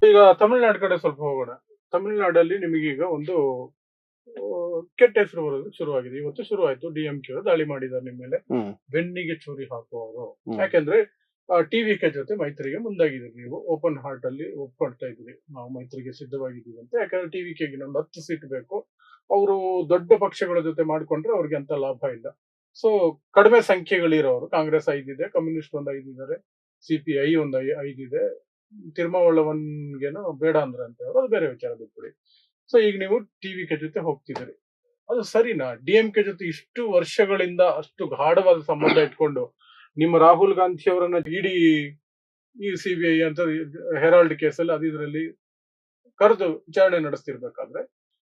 ಈಗ ತಮಿಳ್ನಾಡು ಕಡೆ ಸ್ವಲ್ಪ ಹೋಗೋಣ. ತಮಿಳ್ನಾಡಲ್ಲಿ ನಿಮಗೀಗ ಒಂದು ಕೆಟ್ಟ ಹೆಸರು ಬರೋದು ಶುರುವಾಗಿದೆ. ಇವತ್ತು ಶುರುವಾಯ್ತು. ಡಿಎಂಕೆ ಅವರು ದಾಳಿ ಮಾಡಿದ್ದಾರೆ ನಿಮ್ಮ ಮೇಲೆ. ಹ್ಮ್ ಬೆನ್ನಿಗೆ ಚೂರಿ ಹಾಕುವವರು. ಹ್ಮ್ ಯಾಕೆಂದ್ರೆ ಟಿವಿಕೆ ಜೊತೆ ಮೈತ್ರಿಗೆ ಮುಂದಾಗಿದ್ದೀರಿ ನೀವು. ಓಪನ್ ಹಾರ್ಟ್ ಅಲ್ಲಿ ಒಪ್ಕೊಳ್ತಾ ಇದ್ರಿ. ನಾವು ಮೈತ್ರಿಗೆ ಸಿದ್ಧವಾಗಿದ್ದೀವಿ ಅಂತ. ಯಾಕಂದ್ರೆ ಟಿವಿಕೆಗೆ ಇನ್ನೊಂದು 10 ಸೀಟ್ ಬೇಕು. ಅವರು ದೊಡ್ಡ ಪಕ್ಷಗಳ ಜೊತೆ ಮಾಡ್ಕೊಂಡ್ರೆ ಅವ್ರಿಗೆ ಅಂತ ಲಾಭ ಇಲ್ಲ. ಸೊ ಕಡಿಮೆ ಸಂಖ್ಯೆಗಳಿರೋರು. ಕಾಂಗ್ರೆಸ್ 5 ಇದೆ, ಕಮ್ಯುನಿಸ್ಟ್ ಒಂದು 5 ಇದ್ದಾರೆ, ಸಿಪಿಐ ಒಂದು 5 ಇದೆ. ತಿರುಮಾವಳವನ್ಗೇನೋ ಬೇಡ ಅಂದ್ರಂತೆ ಅವರು. ಅದು ಬೇರೆ ವಿಚಾರ, ಬಿಟ್ಬಿಡಿ. ಸೊ ಈಗ ನೀವು ಟಿವಿಕೆ ಜೊತೆ ಹೋಗ್ತಿದ್ದೀರಿ. ಅದು ಸರಿನಾ? ಡಿಎಂಕೆ ಜೊತೆ ಇಷ್ಟು ವರ್ಷಗಳಿಂದ ಅಷ್ಟು ಗಾಢವಾದ ಸಂಬಂಧ ಇಟ್ಕೊಂಡು ನಿಮ್ಮ ರಾಹುಲ್ ಗಾಂಧಿ ಅವರನ್ನ ಇಡೀ ಈ ಸಿಬಿಐ ಅಂತ ಹೆರಾಲ್ಡ್ ಕೇಸಲ್ಲಿ ಅದು ಇದರಲ್ಲಿ ಕರೆದು ವಿಚಾರಣೆ ನಡೆಸ್ತಿರ್ಬೇಕಾದ್ರೆ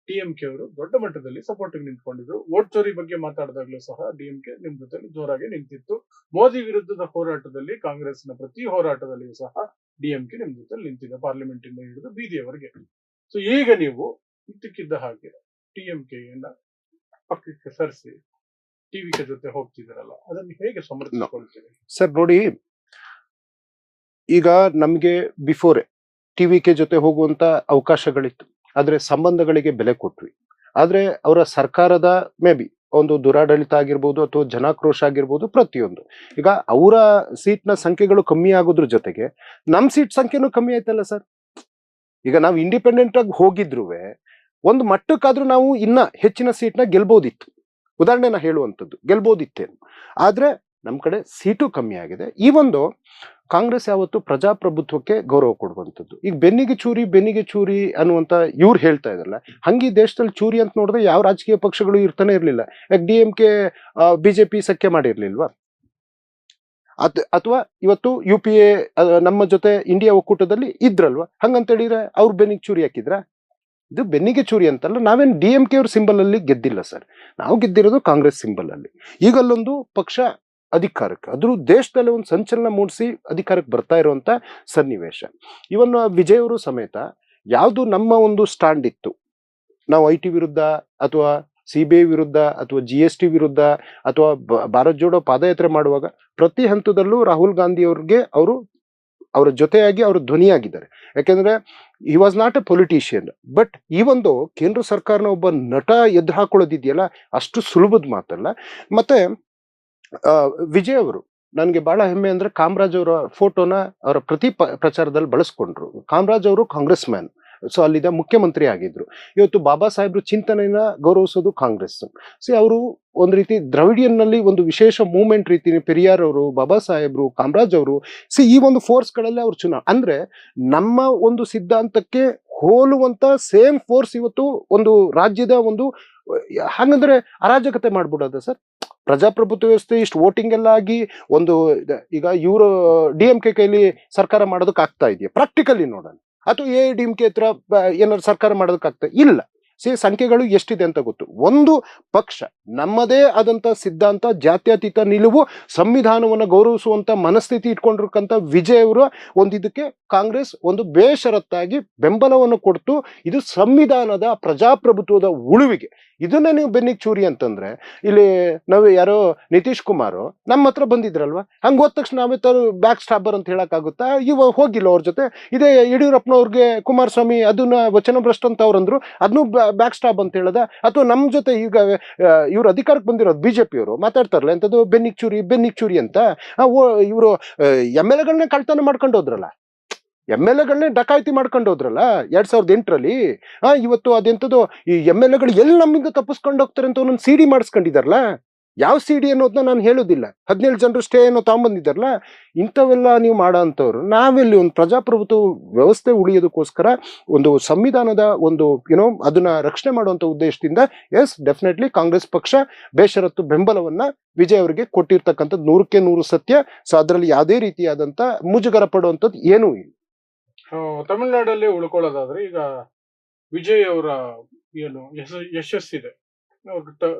ಡಿಎಂಕೆ ಅವರು ದೊಡ್ಡ ಮಟ್ಟದಲ್ಲಿ ಸಪೋರ್ಟ್ ನಿಂತ್ಕೊಂಡಿದ್ರು. ವೋಟ್ ಚೋರಿ ಬಗ್ಗೆ ಮಾತಾಡಿದಾಗ್ಲೂ ಸಹ ಡಿಎಂಕೆ ನಿಮ್ ಜೊತೆ ಜೋರಾಗಿ ನಿಂತಿತ್ತು. ಮೋದಿ ವಿರುದ್ಧದ ಹೋರಾಟದಲ್ಲಿ, ಕಾಂಗ್ರೆಸ್ನ ಪ್ರತಿ ಹೋರಾಟದಲ್ಲಿಯೂ ಸಹ ಡಿಎಂಕೆ ನಿಮ್ ಜೊತೆ ನಿಂತಿದೆ, ಪಾರ್ಲಿಮೆಂಟ್ ಇಂದ ಹಿಡಿದು ಬೀದಿಯವರೆಗೆ. ಸೊ ಈಗ ನೀವು ಇದ್ದಕ್ಕಿದ್ದ ಹಾಗೆ ಟಿಎಂಕೆಯನ್ನ ಪಕ್ಕಕ್ಕೆ ಸರಿಸಿ ಟಿವಿಕೆ ಜೊತೆ ಹೋಗ್ತಿದ್ದೀರಲ್ಲ, ಅದನ್ನು ಹೇಗೆ ಸಮರ್ಥಿಸಿಕೊಳ್ತೀರಿ? ಸರ್ ನೋಡಿ, ಈಗ ನಮ್ಗೆ ಬಿಫೋರ್ ಟಿವಿಕೆ ಜೊತೆ ಹೋಗುವಂತ ಅವಕಾಶಗಳಿತ್ತು, ಆದ್ರೆ ಸಂಬಂಧಗಳಿಗೆ ಬೆಲೆ ಕೊಟ್ವಿ. ಆದ್ರೆ ಅವರ ಸರ್ಕಾರದ ಮೇ ಬಿ ಒಂದು ದುರಾಡಳಿತ ಆಗಿರ್ಬೋದು ಅಥವಾ ಜನಾಕ್ರೋಶ ಆಗಿರ್ಬೋದು, ಪ್ರತಿಯೊಂದು ಈಗ ಅವರ ಸೀಟ್ನ ಸಂಖ್ಯೆಗಳು ಕಮ್ಮಿ ಆಗೋದ್ರ ಜೊತೆಗೆ ನಮ್ ಸೀಟ್ ಸಂಖ್ಯೆನೂ ಕಮ್ಮಿ ಆಯ್ತಲ್ಲ ಸರ್. ಈಗ ನಾವು ಇಂಡಿಪೆಂಡೆಂಟ್ ಆಗಿ ಹೋಗಿದ್ರು ಒಂದು ಮಟ್ಟಕ್ಕಾದ್ರೂ ನಾವು ಇನ್ನ ಹೆಚ್ಚಿನ ಸೀಟ್ನ ಗೆಲ್ಬೋದಿತ್ತು. ಉದಾಹರಣೆನ ಹೇಳುವಂಥದ್ದು, ಗೆಲ್ಬೋದಿತ್ತೇನು. ಆದ್ರೆ ನಮ್ ಕಡೆ ಸೀಟು ಕಮ್ಮಿ ಆಗಿದೆ. ಈ ಒಂದು ಕಾಂಗ್ರೆಸ್ ಯಾವತ್ತು ಪ್ರಜಾಪ್ರಭುತ್ವಕ್ಕೆ ಗೌರವ ಕೊಡುವಂಥದ್ದು. ಈಗ ಬೆನ್ನಿಗೆ ಚೂರಿ ಅನ್ನುವಂತ ಇವ್ರು ಹೇಳ್ತಾ ಇದ್ರಲ್ಲ, ಹಂಗೆ ದೇಶದಲ್ಲಿ ಚೂರಿ ಅಂತ ನೋಡಿದ್ರೆ ಯಾವ ರಾಜಕೀಯ ಪಕ್ಷಗಳು ಇರ್ತಾನೆ ಇರ್ಲಿಲ್ಲ. ಯಾಕೆ ಡಿಎಂಕೆ ಬಿಜೆಪಿ ಸಖ್ಯ ಮಾಡಿರ್ಲಿಲ್ವಾ? ಅಥವಾ ಇವತ್ತು UPA ನಮ್ಮ ಜೊತೆ ಇಂಡಿಯಾ ಒಕ್ಕೂಟದಲ್ಲಿ ಇದ್ರಲ್ವಾ? ಹಂಗಂತ ಹೇಳಿದ್ರೆ ಅವ್ರು ಬೆನ್ನಿಗೆ ಚೂರಿ ಹಾಕಿದ್ರ? ಇದು ಬೆನ್ನಿಗೆ ಚೂರಿ ಅಂತಲ್ಲ. ನಾವೇನು ಡಿಎಂಕೆ ಅವ್ರ ಸಿಂಬಲ್ ಅಲ್ಲಿ ಗೆದ್ದಿಲ್ಲ ಸರ್. ನಾವು ಗೆದ್ದಿರೋದು ಕಾಂಗ್ರೆಸ್ ಸಿಂಬಲ್ ಅಲ್ಲಿ. ಈಗ ಅಲ್ಲೊಂದು ಪಕ್ಷ ಅಧಿಕಾರಕ್ಕೆ, ಅದ್ರ ದೇಶದಲ್ಲಿ ಒಂದು ಸಂಚಲನ ಮೂಡಿಸಿ ಅಧಿಕಾರಕ್ಕೆ ಬರ್ತಾ ಇರುವಂತ ಸನ್ನಿವೇಶ. ಇವನ್ ವಿಜಯ್ ಅವರು ಸಮೇತ ಯಾವುದು ನಮ್ಮ ಒಂದು ಸ್ಟ್ಯಾಂಡ್ ಇತ್ತು, ನಾವು IT ವಿರುದ್ಧ ಅಥವಾ CBI ವಿರುದ್ಧ ಅಥವಾ GST ವಿರುದ್ಧ ಅಥವಾ ಭಾರತ್ ಜೋಡೋ ಪಾದಯಾತ್ರೆ ಮಾಡುವಾಗ ಪ್ರತಿ ಹಂತದಲ್ಲೂ ರಾಹುಲ್ ಗಾಂಧಿ ಅವ್ರಿಗೆ ಅವರ ಜೊತೆಯಾಗಿ ಅವರು ಧ್ವನಿಯಾಗಿದ್ದಾರೆ. ಯಾಕೆಂದ್ರೆ he was not A politician. But ಈ ಒಂದು ಕೇಂದ್ರ ಸರ್ಕಾರನ ಒಬ್ಬ ನಟ ಎದ್ದು ಹಾಕೊಳ್ಳೋದಿದೆಯಲ್ಲ, ಅಷ್ಟು ಸುಲಭದ ಮಾತಲ್ಲ. ಮತ್ತೆ ವಿಜಯ್ ಅವರು ನನಗೆ ಬಹಳ ಹೆಮ್ಮೆ ಅಂದ್ರೆ ಕಾಮರಾಜ್ ಅವರ ಫೋಟೋನ ಅವರ ಪ್ರತಿ ಪ್ರಚಾರದಲ್ಲಿ ಬಳಸ್ಕೊಂಡ್ರು. ಕಾಮರಾಜ್ ಅವರು ಕಾಂಗ್ರೆಸ್ ಮ್ಯಾನ್, ಸೊ ಅಲ್ಲಿದ್ದ ಮುಖ್ಯಮಂತ್ರಿ ಆಗಿದ್ರು. ಇವತ್ತು ಬಾಬಾ ಸಾಹೇಬ್ರು ಚಿಂತನೆಯನ್ನ ಗೌರವಿಸೋದು ಕಾಂಗ್ರೆಸ್. ಅವರು ಒಂದ್ ರೀತಿ ದ್ರವಿಡಿಯನ್ ನಲ್ಲಿ ಒಂದು ವಿಶೇಷ ಮೂವ್ಮೆಂಟ್ ರೀತಿ ಪೆರಿಯಾರ್ ಅವರು, ಬಾಬಾ ಸಾಹೇಬ್ರು, ಕಾಮರಾಜ್ ಅವರು, ಈ ಒಂದು ಫೋರ್ಸ್ ಗಳಲ್ಲಿ ಅವ್ರು ಅಂದ್ರೆ ನಮ್ಮ ಒಂದು ಸಿದ್ಧಾಂತಕ್ಕೆ ಹೋಲುವಂತ ಸೇಮ್ ಫೋರ್ಸ್ ಇವತ್ತು ಒಂದು ರಾಜ್ಯದ ಒಂದು, ಹಾಗಂದ್ರೆ ಅರಾಜಕತೆ ಮಾಡ್ಬಿಡೋದ ಸರ್. ಪ್ರಜಾಪ್ರಭುತ್ವ ವ್ಯವಸ್ಥೆ ಇಷ್ಟು ವೋಟಿಂಗ್ ಎಲ್ಲ ಆಗಿ ಒಂದು ಈಗ ಇವರು DMK ಕೈಲಿ ಸರ್ಕಾರ ಮಾಡೋದಕ್ಕೆ ಆಗ್ತಾ ಇದೆಯಾ? ಪ್ರಾಕ್ಟಿಕಲಿ ನೋಡೋಣ. ಅಥವಾ AIDMK ಹತ್ರ ಏನಾದ್ರು ಸರ್ಕಾರ ಮಾಡೋದಕ್ಕಾಗ್ತಾ ಇಲ್ಲ. ಸಂಖ್ಯೆಗಳು ಎಷ್ಟಿದೆ ಅಂತ ಗೊತ್ತು. ಒಂದು ಪಕ್ಷ ನಮ್ಮದೇ ಆದಂತ ಸಿದ್ಧಾಂತ, ಜಾತ್ಯತೀತ ನಿಲುವು, ಸಂವಿಧಾನವನ್ನು ಗೌರವಿಸುವಂತ ಮನಸ್ಥಿತಿ ಇಟ್ಕೊಂಡಿರ್ತಕ್ಕಂಥ ವಿಜಯ್ ಅವರು ಇದಕ್ಕೆ ಕಾಂಗ್ರೆಸ್ ಒಂದು ಬೇಷರತ್ತಾಗಿ ಬೆಂಬಲವನ್ನು ಕೊಡ್ತು. ಇದು ಸಂವಿಧಾನದ ಪ್ರಜಾಪ್ರಭುತ್ವದ ಉಳುವಿಗೆ. ಇದನ್ನ ನೀವು ಬೆನ್ನಿಗೆ ಚೂರಿ ಅಂತಂದ್ರೆ, ಇಲ್ಲಿ ನಾವು ಯಾರೋ ನಿತೀಶ್ ಕುಮಾರ್ ನಮ್ಮ ಹತ್ರ ಬಂದಿದ್ರಲ್ವಾ, ಹಂಗ ಹೋದ ತಕ್ಷಣ ನಾವೇ ಬ್ಯಾಕ್ ಸ್ಟಾಬರ್ ಅಂತ ಹೇಳಕ್ ಆಗುತ್ತಾ? ಇವ ಹೋಗಿಲ್ಲ ಅವ್ರ ಜೊತೆ. ಇದೇ ಯಡಿಯೂರಪ್ಪನವ್ರಿಗೆ ಕುಮಾರಸ್ವಾಮಿ ಅದನ್ನ ವಚನಭ್ರಷ್ಟ ಅಂತ ಅವ್ರಂದ್ರು, ಅದನ್ನು ಬ್ಯಾಕ್ ಸ್ಟಾಬ್ ಅಂತ ಹೇಳದ? ಅಥವಾ ನಮ್ ಜೊತೆ ಈಗ ಇವ್ರು ಅಧಿಕಾರಕ್ಕೆ ಬಂದಿರೋದು BJP ಅವರು ಮಾತಾಡ್ತಾರಲ್ಲ ಎಂತದ್ದು ಬೆನ್ನಿಗೆ ಚೂರಿ ಅಂತ. ಇವರು MLA ಕಳ್ತನ ಮಾಡ್ಕೊಂಡು ಹೋದ್ರಲ್ಲ, MLA ಡಕಾಯಿತಿ ಮಾಡ್ಕೊಂಡು ಹೋದ್ರಲ್ಲ 2008ರಲ್ಲಿ. ಇವತ್ತು ಅದೆಂತದ್ದು ಈ MLA ಎಲ್ಲಿ ನಮ್ಮಿಂದ ತಪ್ಪಿಸ್ಕೊಂಡು ಹೋಗ್ತಾರೆ ಅಂತ ಒಂದೊಂದು CD ಮಾಡಿಸ್ಕೊಂಡಿದಾರಲ್ಲ. ಯಾವ CD ಅನ್ನೋದನ್ನ ನಾನು ಹೇಳುದಿಲ್ಲ. 17 ಜನರು ಸ್ಟೇ ಏನೋ ತಗೊಂಬಂದಿದ್ದಾರಲ್ಲ. ಇಂಥವೆಲ್ಲ ನೀವು ಮಾಡೋ ಅಂತವ್ರು. ನಾವೆಲ್ಲಿ ಒಂದು ಪ್ರಜಾಪ್ರಭುತ್ವ ವ್ಯವಸ್ಥೆ ಉಳಿಯೋದಕ್ಕೋಸ್ಕರ ಒಂದು ಸಂವಿಧಾನದ ಒಂದು ಅದನ್ನ ರಕ್ಷಣೆ ಮಾಡುವಂತ ಉದ್ದೇಶದಿಂದ ಡೆಫಿನೆಟ್ಲಿ ಕಾಂಗ್ರೆಸ್ ಪಕ್ಷ ಬೇಷರತ್ತು ಬೆಂಬಲವನ್ನ ವಿಜಯ್ ಅವರಿಗೆ ಕೊಟ್ಟಿರ್ತಕ್ಕಂಥದ್ದು 100ಕ್ಕೆ 100 ಸತ್ಯ. ಸೊ ಅದರಲ್ಲಿ ಯಾವುದೇ ರೀತಿಯಾದಂತ ಮುಜುಗರ ಪಡುವಂಥದ್ದು ಏನೂ ಇಲ್ಲ. ತಮಿಳುನಾಡಲ್ಲಿ ಉಳ್ಕೊಳ್ಳೋದಾದ್ರೆ ಈಗ ವಿಜಯ್ ಅವರ ಏನು ಯಶಸ್ಸಿದೆ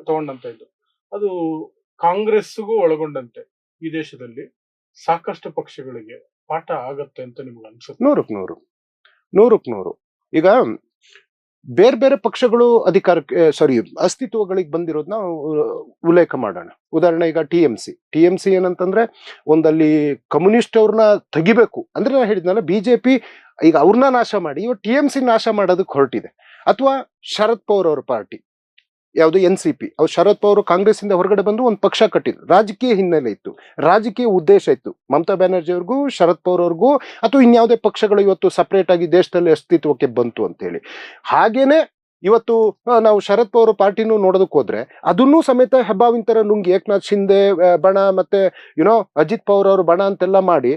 ತಗೊಂಡಂತ ಇದು, ಅದು ಕಾಂಗ್ರೆಸ್ಗೂ ಒಳಗೊಂಡಂತೆ ಈ ದೇಶದಲ್ಲಿ ಸಾಕಷ್ಟು ಪಕ್ಷಗಳಿಗೆ ಪಾಠ ಆಗತ್ತೆ ಅಂತ ನಿಮ್ಗೆ ಅನ್ಸುತ್ತೆ? 100ಕ್ಕೆ 100. ಈಗ ಬೇರೆ ಬೇರೆ ಪಕ್ಷಗಳು ಅಸ್ತಿತ್ವಗಳಿಗೆ ಬಂದಿರೋದನ್ನ ಉಲ್ಲೇಖ ಮಾಡೋಣ. ಉದಾಹರಣೆ ಈಗ TMC ಏನಂತಂದ್ರೆ, ಒಂದಲ್ಲಿ ಕಮ್ಯುನಿಸ್ಟ್ ಅವ್ರನ್ನ ತೆಗಿಬೇಕು ಅಂದ್ರೆ, ನಾ ಹೇಳಿದ್ನಲ್ಲ BJP ಈಗ ಅವ್ರನ್ನ ನಾಶ ಮಾಡಿ ಇವಾಗ TMC ನಾಶ ಮಾಡೋದಕ್ಕೆ ಹೊರಟಿದೆ. ಅಥವಾ ಶರದ್ ಪವಾರ್ ಅವ್ರ ಪಾರ್ಟಿ ಯಾವುದು NCP, ಅವ್ರು ಶರದ್ ಪವಾರ್ ಕಾಂಗ್ರೆಸ್ ಇಂದ ಹೊರಗಡೆ ಬಂದು ಒಂದು ಪಕ್ಷ ಕಟ್ಟಿದ್ರು. ರಾಜಕೀಯ ಹಿನ್ನೆಲೆ ಇತ್ತು, ರಾಜಕೀಯ ಉದ್ದೇಶ ಇತ್ತು. ಮಮತಾ ಬ್ಯಾನರ್ಜಿ ಅವ್ರಿಗೂ ಶರದ್ ಪವಾರ್ ಅವ್ರಿಗೂ ಅಥವಾ ಇನ್ಯಾವುದೇ ಪಕ್ಷಗಳು ಇವತ್ತು ಸಪರೇಟ್ ಆಗಿ ದೇಶದಲ್ಲಿ ಅಸ್ತಿತ್ವಕ್ಕೆ ಬಂತು ಅಂತ ಹೇಳಿ. ಹಾಗೇನೆ ಇವತ್ತು ನಾವು ಶರದ್ ಪವಾರ್ ಪಾರ್ಟಿನೂ ನೋಡೋದಕ್ಕೆ ಹೋದ್ರೆ ಅದನ್ನೂ ಸಮೇತ ಹೆಬ್ಬಾವಿನ ನುಂಗಿ ಏಕನಾಥ್ ಶಿಂದೆ ಬಣ ಮತ್ತೆ ಅಜಿತ್ ಪವಾರ್ ಅವರು ಬಣ ಅಂತೆಲ್ಲ ಮಾಡಿ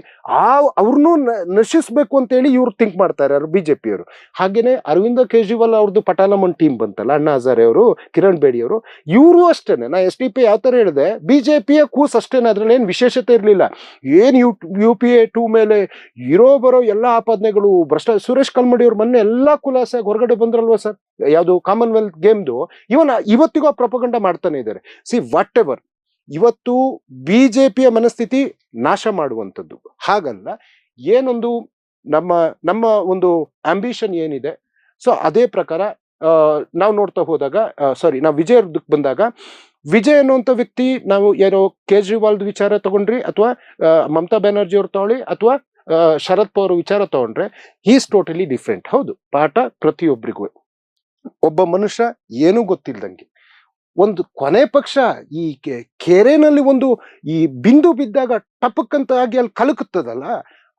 ಅವ್ರನ್ನೂ ನಶಿಸ್ಬೇಕು ಅಂತೇಳಿ ಇವ್ರು ಥಿಂಕ್ ಮಾಡ್ತಾರೆ ಯಾರು BJP ಅವರು. ಹಾಗೇನೆ ಅರವಿಂದ ಕೇಜ್ರಿವಾಲ್ ಅವ್ರದ್ದು ಪಟಾಲಮನ್ ಟೀಮ್ ಬಂತಲ್ಲ, ಅಣ್ಣಾ ಹಜಾರೆ ಅವರು, ಕಿರಣ್ ಬೇಡಿ ಅವರು, ಇವರು ಅಷ್ಟೇನೆ. ನಾ SDP ಯಾವ ತರ ಹೇಳಿದೆ, BJPಯ ಕೂಸ್ ಅಷ್ಟೇನೆ, ಅದ್ರಲ್ಲಿ ಏನ್ ವಿಶೇಷತೆ ಇರ್ಲಿಲ್ಲ. ಏನ್ UPA 2 ಮೇಲೆ ಬರೋ ಎಲ್ಲಾ ಆಪಾದನೆಗಳು ಸುರೇಶ್ ಕಲ್ಮಡಿ ಅವ್ರ ಮೊನ್ನೆ ಎಲ್ಲಾ ಖುಲಾಸೆ ಹೊರಗಡೆ ಬಂದ್ರಲ್ವಾ ಸರ್, ಯಾವುದು ಕಾಮನ್ವೆಲ್ತ್ ಗೇಮ್ದು, ಇವತ್ತಿಗೂ ಪ್ರೊಪಗಂಡ ಮಾಡ್ತಾನೆ ಇದ್ದಾರೆ. ವಾಟ್ ಎವರ್, ಇವತ್ತು BJPಯ ಮನಸ್ಥಿತಿ ನಾಶ ಮಾಡುವಂಥದ್ದು ಹಾಗಲ್ಲ. ಏನೊಂದು ನಮ್ಮ ಒಂದು ಆಂಬಿಷನ್ ಏನಿದೆ, ಸೊ ಅದೇ ಪ್ರಕಾರ ನಾವು ನೋಡ್ತಾ ಹೋದಾಗ ನಾವು ವಿಜಯಕ್ಕೆ ಬಂದಾಗ, ವಿಜಯ್ ಅನ್ನುವಂಥ ವ್ಯಕ್ತಿ, ನಾವು ಏನೋ ಕೇಜ್ರಿವಾಲ್ದು ವಿಚಾರ ತಗೊಂಡ್ರಿ ಅಥವಾ ಮಮತಾ ಬ್ಯಾನರ್ಜಿ ಅವ್ರು ತಗೊಳ್ಳಿ ಅಥವಾ ಶರದ್ ಪವಾರ್ ವಿಚಾರ ತಗೊಂಡ್ರೆ, ಈಸ್ ಟೋಟಲಿ ಡಿಫ್ರೆಂಟ್. ಹೌದು, ಪಾಠ ಪ್ರತಿಯೊಬ್ಬರಿಗೂ. ಒಬ್ಬ ಮನುಷ್ಯ ಏನೂ ಗೊತ್ತಿಲ್ದಂಗೆ ಒಂದು ಕೊನೆ ಪಕ್ಷ ಈ ಕೆರೆನಲ್ಲಿ ಒಂದು ಈ ಬಿಂದು ಬಿದ್ದಾಗ ಟಪಕ್ಕಂತ ಆಗಿ ಅಲ್ಲಿ ಕಲಕುತ್ತದಲ್ಲ,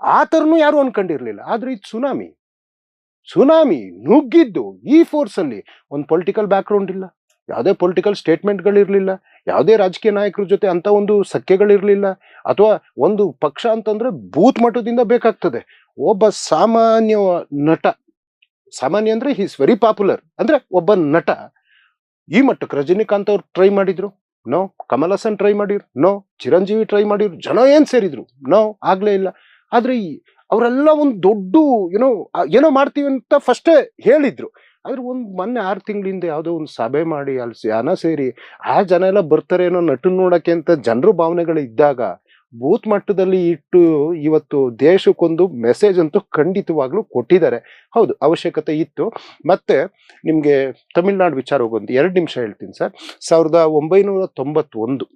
ಆ ಥರನೂ ಯಾರು ಅನ್ಕೊಂಡಿರ್ಲಿಲ್ಲ. ಆದ್ರೆ ಇದು ಸುನಾಮಿ ನುಗ್ಗಿದ್ದು ಈ ಫೋರ್ಸ್ ಅಲ್ಲಿ. ಒಂದು ಪೊಲಿಟಿಕಲ್ ಬ್ಯಾಕ್ಗ್ರೌಂಡ್ ಇಲ್ಲ, ಯಾವುದೇ ಪೊಲಿಟಿಕಲ್ ಸ್ಟೇಟ್ಮೆಂಟ್ಗಳಿರ್ಲಿಲ್ಲ, ಯಾವುದೇ ರಾಜಕೀಯ ನಾಯಕರ ಜೊತೆ ಅಂತ ಒಂದು ಸಖ್ಯಗಳಿರ್ಲಿಲ್ಲ. ಅಥವಾ ಒಂದು ಪಕ್ಷ ಅಂತಂದ್ರೆ ಬೂತ್ ಮಟ್ಟದಿಂದ ಬೇಕಾಗ್ತದೆ. ಒಬ್ಬ ಸಾಮಾನ್ಯ ನಟ, ಸಾಮಾನ್ಯ ಅಂದ್ರೆ ಈಸ್ ವೆರಿ ಪಾಪ್ಯುಲರ್, ಅಂದ್ರೆ ಒಬ್ಬ ನಟ ಈ ಮಟ್ಟಕ್ಕೆ ರಜನಿಕಾಂತ್ ಅವ್ರು ಟ್ರೈ ಮಾಡಿದ್ರು, ನೋ. ಕಮಲ್ ಹಾಸನ್ ಟ್ರೈ ಮಾಡಿದ್ರು, ನೋ. ಚಿರಂಜೀವಿ ಟ್ರೈ ಮಾಡಿದ್ರು, ಜನ ಏನ್ ಸೇರಿದ್ರು, ನೋ, ಆಗ್ಲೇ ಇಲ್ಲ. ಆದ್ರೆ ಅವರೆಲ್ಲ ಒಂದು ದೊಡ್ಡ ಏನೋ ಮಾಡ್ತೀವಿ ಅಂತ ಫಸ್ಟೇ ಹೇಳಿದ್ರು. ಆದ್ರೆ ಮೊನ್ನೆ 6 ತಿಂಗಳಿಂದ ಯಾವುದೋ ಒಂದು ಸಭೆ ಮಾಡಿ ಅಲ್ಲಿ ಜನ ಸೇರಿ ಆ ಜನ ಎಲ್ಲ ಬರ್ತಾರೆ ಏನೋ ನಟನ್ ನೋಡಕ್ಕೆ ಅಂತ ಜನರು ಭಾವನೆಗಳು ಇದ್ದಾಗ ಬೂತ್ ಮಟ್ಟದಲ್ಲಿ ಇಟ್ಟು ಇವತ್ತು ದೇಶಕ್ಕೊಂದು ಮೆಸೇಜ್ ಅಂತೂ ಖಂಡಿತವಾಗ್ಲೂ ಕೊಟ್ಟಿದ್ದಾರೆ. ಹೌದು, ಅವಶ್ಯಕತೆ ಇತ್ತು. ಮತ್ತೆ ನಿಮ್ಗೆ ತಮಿಳ್ನಾಡು ವಿಚಾರ ಹೋಗೊಂದು 2 ನಿಮಿಷ ಹೇಳ್ತೀನಿ ಸರ್. 1991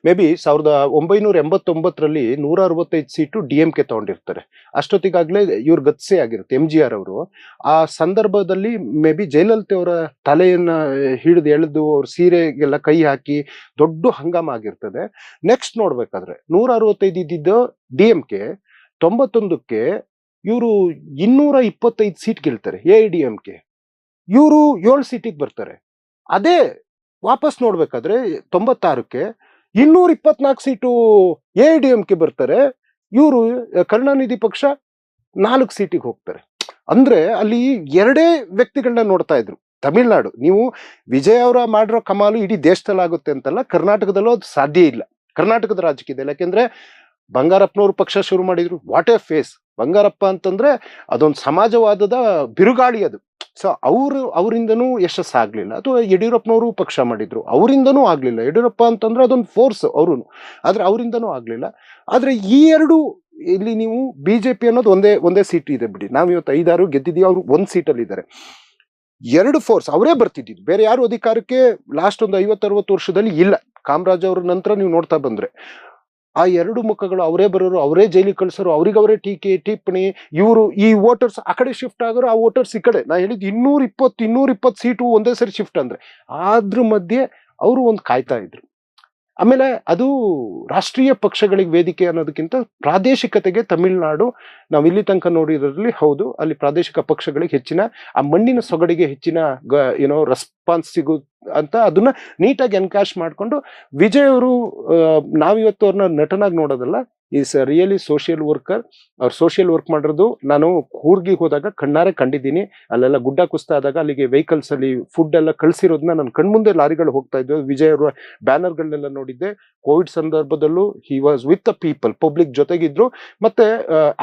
ಮೇ ಬಿ 1989ರಲ್ಲಿ 165 ಸೀಟು DMK ತಗೊಂಡಿರ್ತಾರೆ. ಅಷ್ಟೊತ್ತಿಗಾಗ್ಲೇ ಇವ್ರ ಗತ್ಸೆ ಆಗಿರುತ್ತೆ MGR ಅವರು. ಆ ಸಂದರ್ಭದಲ್ಲಿ ಮೇ ಬಿ ಜಯಲಲಿತಾ ಅವರ ತಲೆಯನ್ನ ಎಳೆದು ಅವ್ರ ಸೀರೆಗೆಲ್ಲ ಕೈ ಹಾಕಿ ದೊಡ್ಡ ಹಂಗಾಮ ಆಗಿರ್ತದೆ. ನೆಕ್ಸ್ಟ್ ನೋಡ್ಬೇಕಾದ್ರೆ 165 ಇದ್ದಿದ್ದು DMK, 91ಕ್ಕೆ ಇವರು 225 ಸೀಟ್ ಗೆಲ್ತಾರೆ AIDMK. ಇವರು 7 ಸೀಟಿಗೆ ಬರ್ತಾರೆ. ಅದೇ ವಾಪಸ್ ನೋಡ್ಬೇಕಾದ್ರೆ 96ಕ್ಕೆ 224 ಸೀಟು AIDMK ಬರ್ತಾರೆ. ಇವರು ಕರುಣಾನಿಧಿ ಪಕ್ಷ 4 ಸೀಟಿಗೆ ಹೋಗ್ತಾರೆ. ಅಂದ್ರೆ ಅಲ್ಲಿ 2 ವ್ಯಕ್ತಿಗಳನ್ನ ನೋಡ್ತಾ ಇದ್ರು. ತಮಿಳ್ನಾಡು, ನೀವು ವಿಜಯ್ ಅವರ ಮಾಡಿರೋ ಕಮಾಲು ಇಡೀ ದೇಶದಲ್ಲಿ ಆಗುತ್ತೆ ಅಂತಲ್ಲ, ಕರ್ನಾಟಕದಲ್ಲೂ ಅದು ಸಾಧ್ಯ ಇಲ್ಲ. ಕರ್ನಾಟಕದ ರಾಜಕೀಯದಲ್ಲಿ ಯಾಕೆಂದ್ರೆ ಬಂಗಾರಪ್ಪನವ್ರು ಪಕ್ಷ ಶುರು ಮಾಡಿದ್ರು. What A face! ಬಂಗಾರಪ್ಪ ಅಂತಂದ್ರೆ ಅದೊಂದು ಸಮಾಜವಾದದ ಬಿರುಗಾಳಿ ಅದು. ಸೊ ಅವರಿಂದನೂ ಯಶಸ್ಸಾಗ್ಲಿಲ್ಲ. ಅಥವಾ ಯಡಿಯೂರಪ್ಪನವರು ಪಕ್ಷ ಮಾಡಿದ್ರು, ಅವರಿಂದನೂ ಆಗ್ಲಿಲ್ಲ. ಯಡಿಯೂರಪ್ಪ ಅಂತಂದ್ರೆ ಅದೊಂದು ಫೋರ್ಸ್ ಅವರು, ಆದ್ರೆ ಅವರಿಂದನೂ ಆಗ್ಲಿಲ್ಲ. ಆದ್ರೆ ಈ 2 ಇಲ್ಲಿ ನೀವು BJP ಅನ್ನೋದು ಒಂದೇ ಸೀಟ್ ಇದೆ ಬಿಡಿ. ನಾವು ಇವತ್ತು 5-6 ಗೆದ್ದಿದೀವಿ, ಅವ್ರು 1 ಸೀಟಲ್ಲಿ ಇದ್ದಾರೆ. 2 ಫೋರ್ಸ್ ಅವರೇ ಬರ್ತಿದ್ದು, ಬೇರೆ ಯಾರು ಅಧಿಕಾರಕ್ಕೆ ಲಾಸ್ಟ್ ಒಂದು 50-60 ವರ್ಷದಲ್ಲಿ ಇಲ್ಲ. ಕಾಮರಾಜ್ ಅವ್ರ ನಂತರ ನೀವು ನೋಡ್ತಾ ಬಂದ್ರೆ ಆ 2 ಮುಖಗಳು ಅವರೇ ಬರೋರು, ಅವರೇ ಜೈಲಿಗೆ ಕಳ್ಸೋರು, ಅವ್ರಿಗವರೇ ಟೀಕೆ ಟಿಪ್ಪಣಿ. ಇವರು ಈ ವೋಟರ್ಸ್ ಆ ಕಡೆ ಶಿಫ್ಟ್ ಆಗೋರು, ಆ ವೋಟರ್ಸ್ ಈ ಕಡೆ. ನಾ ಹೇಳಿದ್ 220 ಸೀಟು ಒಂದೇ ಸರಿ ಶಿಫ್ಟ್ ಅಂದ್ರೆ, ಅದ್ರ ಮಧ್ಯೆ ಅವರು ಒಂದು ಕಾಯ್ತಾ ಇದ್ರು. ಆಮೇಲೆ ಅದು ರಾಷ್ಟ್ರೀಯ ಪಕ್ಷಗಳಿಗೆ ವೇದಿಕೆ ಅನ್ನೋದಕ್ಕಿಂತ ಪ್ರಾದೇಶಿಕತೆಗೆ ತಮಿಳ್ನಾಡು ನಾವು ಇಲ್ಲಿ ತನಕ ನೋಡಿದ್ರಲ್ಲಿ, ಹೌದು, ಅಲ್ಲಿ ಪ್ರಾದೇಶಿಕ ಪಕ್ಷಗಳಿಗೆ ಹೆಚ್ಚಿನ ಆ ಮಣ್ಣಿನ ಸೊಗಡಿಗೆ ಹೆಚ್ಚಿನ ರೆಸ್ಪಾನ್ಸ್ ಸಿಗು ಅಂತ ಅದನ್ನ ನೀಟಾಗಿ ಎನ್ಕ್ಯಾಶ್ ಮಾಡ್ಕೊಂಡು ವಿಜಯ್ ಅವರು, ನಾವಿವತ್ತು ಅವ್ರನ್ನ ನಟನಾಗಿ ನೋಡೋದಲ್ಲ, ಈಸ್ ರಿಯಲಿ ಸೋಷಿಯಲ್ ವರ್ಕರ್. ಅವ್ರು ಸೋಷಿಯಲ್ ವರ್ಕ್ ಮಾಡಿರೋದು ನಾನು ಕೂರ್ಗಿಗೆ ಹೋದಾಗ ಕಣ್ಣಾರೆ ಕಂಡಿದ್ದೀನಿ. ಅಲ್ಲೆಲ್ಲ ಗುಡ್ಡ ಕುಸ್ತಾ ಆದಾಗ ಅಲ್ಲಿಗೆ ವೆಹಿಕಲ್ಸ್ ಅಲ್ಲಿ ಫುಡ್ ಎಲ್ಲ ಕಳ್ಸಿರೋದನ್ನ ನನ್ನ ಕಣ್ಮುಂದೆ ಲಾರಿಗಳು ಹೋಗ್ತಾ ಇದ್ವು. ವಿಜಯ್ ಅವರ ಬ್ಯಾನರ್ಗಳನ್ನೆಲ್ಲ ನೋಡಿದ್ದೆ. ಕೋವಿಡ್ ಸಂದರ್ಭದಲ್ಲೂ he was with the people, public ಜೊತೆಗಿದ್ರು. ಮತ್ತೆ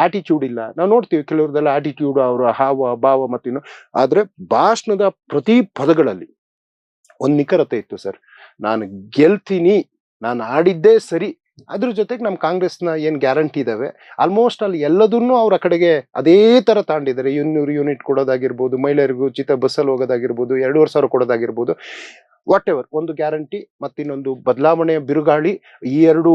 ಆಟಿಟ್ಯೂಡ್ ಇಲ್ಲ, ನಾವು ನೋಡ್ತೀವಿ ಕೆಲವ್ರದೆಲ್ಲ ಆಟಿಟ್ಯೂಡ್, ಅವರ ಹಾವ ಭಾವ ಮತ್ತಿನ್ನು. ಆದ್ರೆ ಭಾಷಣದ ಪ್ರತಿ ಪದಗಳಲ್ಲಿ ಒಂದು ನಿಖರತೆ ಇತ್ತು ಸರ್. ನಾನು ಗೆಲ್ತೀನಿ, ನಾನು ಆಡಿದ್ದೇ ಸರಿ. ಅದ್ರ ಜೊತೆಗೆ ನಮ್ಮ ಕಾಂಗ್ರೆಸ್ನ ಏನ್ ಗ್ಯಾರಂಟಿ ಇದಾವೆ ಆಲ್ಮೋಸ್ಟ್ ಅಲ್ಲಿ ಎಲ್ಲದನ್ನೂ ಅವ್ರ ಕಡೆಗೆ ಅದೇ ತರ ತಾಂಡಿದ್ದಾರೆ. 200 ಯೂನಿಟ್ ಕೊಡೋದಾಗಿರ್ಬೋದು, ಮಹಿಳೆಯರಿಗೂ ಉಚಿತ ಬಸ್ಸಲ್ಲಿ ಹೋಗೋದಾಗಿರ್ಬೋದು, 2,500 ಕೊಡೋದಾಗಿರ್ಬೋದು. ವಾಟ್ ಎವರ್ ಒಂದು ಗ್ಯಾರಂಟಿ ಮತ್ತಿನ್ನೊಂದು ಬದಲಾವಣೆಯ ಬಿರುಗಾಳಿ, ಈ ಎರಡು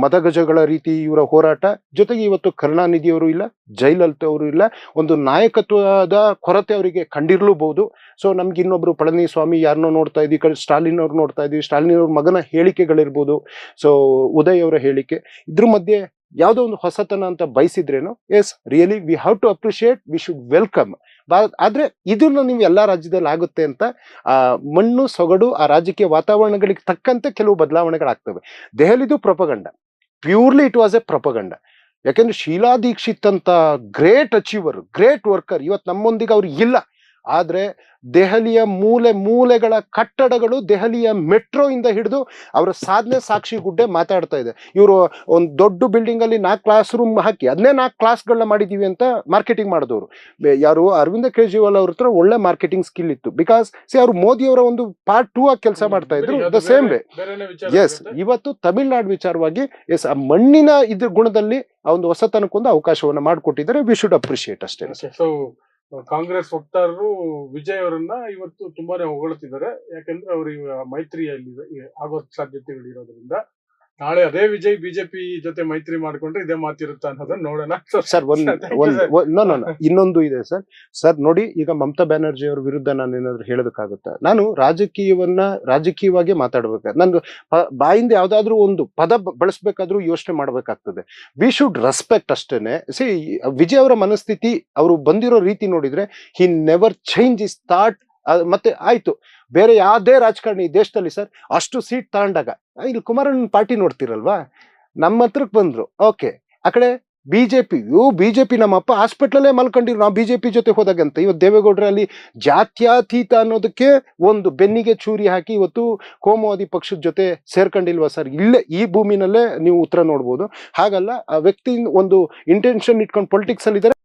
ಮದಗಜಗಳ ರೀತಿ ಇವರ ಹೋರಾಟ, ಜೊತೆಗೆ ಇವತ್ತು ಕರುಣಾನಿಧಿಯವರು ಇಲ್ಲ, ಜಯಲಲಿತಾ ಅವರು ಇಲ್ಲ, ಒಂದು ನಾಯಕತ್ವದ ಕೊರತೆ ಅವರಿಗೆ ಕಂಡಿರ್ಲೂಬಹುದು. ಸೊ ನಮ್ಗೆ ಇನ್ನೊಬ್ರು ಪಳನಿಸ್ವಾಮಿ ಯಾರನ್ನೋ ನೋಡ್ತಾ ಇದ್ವಿ, ಕಡೆ ಸ್ಟಾಲಿನ್ ಅವ್ರು ನೋಡ್ತಾ ಇದ್ವಿ, ಸ್ಟಾಲಿನ್ ಅವ್ರ ಮಗನ ಹೇಳಿಕೆಗಳಿರ್ಬೋದು, ಸೊ ಉದಯ್ ಅವರ ಹೇಳಿಕೆ, ಇದ್ರ ಮಧ್ಯೆ ಯಾವುದೋ ಒಂದು ಹೊಸತನ ಅಂತ ಬಯಸಿದ್ರೇನು, yes really we have to appreciate, we should welcome. ಆದ್ರೆ ಇದನ್ನ ನೀವು ಎಲ್ಲಾ ರಾಜ್ಯದಲ್ಲಿ ಆಗುತ್ತೆ ಅಂತ ಮಣ್ಣು ಸೊಗಡು ಆ ರಾಜಕೀಯ ವಾತಾವರಣಗಳಿಗೆ ತಕ್ಕಂತೆ ಕೆಲವು ಬದಲಾವಣೆಗಳಾಗ್ತವೆ. ದೆಹಲಿದು propaganda, purely it was a propaganda. ಯಾಕೆಂದ್ರೆ ಶೀಲಾ ದೀಕ್ಷಿತ್ ಅಂತ ಗ್ರೇಟ್ ಅಚೀವರ್, ಗ್ರೇಟ್ ವರ್ಕರ್ ಇವತ್ತು ನಮ್ಮೊಂದಿಗೆ ಅವ್ರು ಇಲ್ಲ. ಆದ್ರೆ ದೆಹಲಿಯ ಮೂಲೆ ಮೂಲೆಗಳ ಕಟ್ಟಡಗಳು, ದೆಹಲಿಯ ಮೆಟ್ರೋ ಇಂದ ಹಿಡಿದು ಅವರ ಸಾಧನೆ ಸಾಕ್ಷಿ ಗುಡ್ಡೆ ಮಾತಾಡ್ತಾ ಇದೆ. ಇವರು ಒಂದು ದೊಡ್ಡ ಬಿಲ್ಡಿಂಗ್ ಅಲ್ಲಿ 4 ಕ್ಲಾಸ್ ರೂಮ್ ಹಾಕಿ ಅದನ್ನೇ 4 ಕ್ಲಾಸ್ಗಳನ್ನ ಮಾಡಿದೀವಿ ಅಂತ ಮಾರ್ಕೆಟಿಂಗ್ ಮಾಡಿದವರು ಯಾರು, ಅರವಿಂದ ಕೇಜ್ರಿವಾಲ್ ಅವ್ರ ಹತ್ರ ಒಳ್ಳೆ ಮಾರ್ಕೆಟಿಂಗ್ ಸ್ಕಿಲ್ ಇತ್ತು. ಬಿಕಾಸ್ ಅವ್ರು ಮೋದಿ ಅವರ ಒಂದು ಪಾರ್ಟ್ 2 ಆಗಿ ಕೆಲಸ ಮಾಡ್ತಾ ಇದ್ರು ದ ಸೇಮ್ ವೇ. ಎಸ್, ಇವತ್ತು ತಮಿಳ್ನಾಡು ವಿಚಾರವಾಗಿ ಎಸ್ ಆ ಮಣ್ಣಿನ ಇದ್ರ ಗುಣದಲ್ಲಿ ಆ ಒಂದು ಹೊಸತನಕ್ಕೊಂದು ಅವಕಾಶವನ್ನ ಮಾಡಿಕೊಟ್ಟಿದ್ದಾರೆ. ವಿ ಶುಡ್ ಅಪ್ರಿಶಿಯೇಟ್ ಅಷ್ಟೇ. ಸೊ ಕಾಂಗ್ರೆಸ್ ವಕ್ತಾರರು ವಿಜಯ್ ಅವರನ್ನ ಇವತ್ತು ತುಂಬಾನೇ ಹೊಗಳ್ತಿದ್ದಾರೆ. ಯಾಕಂದ್ರೆ ಅವರು ಮೈತ್ರಿಯಲ್ಲಿ ಆಗೋ ಸಾಧ್ಯತೆಗಳಿರೋದ್ರಿಂದ ನಾಳೆ ಅದೇ ವಿಜಯ್ ಬಿಜೆಪಿ ಜೊತೆ ಮೈತ್ರಿ ಮಾಡ್ಕೊಂಡ್ರೆ ಇದೇ ಮಾತಿರುತ್ತಾ ಅನ್ನೋದನ್ನ ನೋಡೋಣ. ಸರ್ ಇನ್ನೊಂದು ಇದೆ ಸರ್ ನೋಡಿ, ಈಗ ಮಮತಾ ಬ್ಯಾನರ್ಜಿ ಅವ್ರ ವಿರುದ್ಧ ನಾನು ಏನಾದ್ರು ಹೇಳೋದಕ್ಕಾಗುತ್ತಾ? ನಾನು ರಾಜಕೀಯವಾಗಿ ಮಾತಾಡ್ಬೇಕು. ನಾನು ಬಾಯಿಂದ ಯಾವ್ದಾದ್ರು ಒಂದು ಪದ ಬಳಸ್ಬೇಕಾದ್ರೂ ಯೋಚನೆ ಮಾಡ್ಬೇಕಾಗ್ತದೆ. ವಿ ಶುಡ್ ರೆಸ್ಪೆಕ್ಟ್ ಅಷ್ಟೇನೆ. ಸಿ ವಿಜಯ್ ಅವರ ಮನಸ್ಥಿತಿ, ಅವರು ಬಂದಿರೋ ರೀತಿ ನೋಡಿದ್ರೆ he never change is thought. ಮತ್ತೆ ಆಯ್ತು, ಬೇರೆ ಯಾವ್ದೇ ರಾಜಕಾರಣಿ ಈ ದೇಶದಲ್ಲಿ ಸರ್ ಅಷ್ಟು ಸೀಟ್ ತಗೊಂಡಾಗ ಇಲ್ಲಿ ಕುಮಾರಣ್ಣ ಪಾರ್ಟಿ ನೋಡ್ತಿರಲ್ವಾ, ನಮ್ಮ ಹತ್ರಕ್ ಬಂದ್ರು, ಓಕೆ, ಆ ಕಡೆ ಬಿಜೆಪಿ ನಮ್ಮಪ್ಪ ಹಾಸ್ಪಿಟ್ಲಲ್ಲೇ ಮಲ್ಕೊಂಡಿರು ನಾವು ಬಿಜೆಪಿ ಜೊತೆ ಹೋದಾಗಂತ. ಇವತ್ತು ದೇವೇಗೌಡರಲ್ಲಿ ಜಾತ್ಯಾತೀತ ಅನ್ನೋದಕ್ಕೆ ಒಂದು ಬೆನ್ನಿಗೆ ಚೂರಿ ಹಾಕಿ ಇವತ್ತು ಕೋಮುವಾದಿ ಪಕ್ಷದ ಜೊತೆ ಸೇರ್ಕೊಂಡಿಲ್ವಾ ಸರ್? ಇಲ್ಲೇ ಈ ಭೂಮಿನಲ್ಲೇ ನೀವು ಉತ್ತರ ನೋಡ್ಬೋದು. ಹಾಗಲ್ಲ, ಆ ವ್ಯಕ್ತಿ ಒಂದು ಇಂಟೆನ್ಷನ್ ಇಟ್ಕೊಂಡು ಪೊಲಿಟಿಕ್ಸ್ ಅಲ್ಲಿ ಇದ್ದಾರೆ.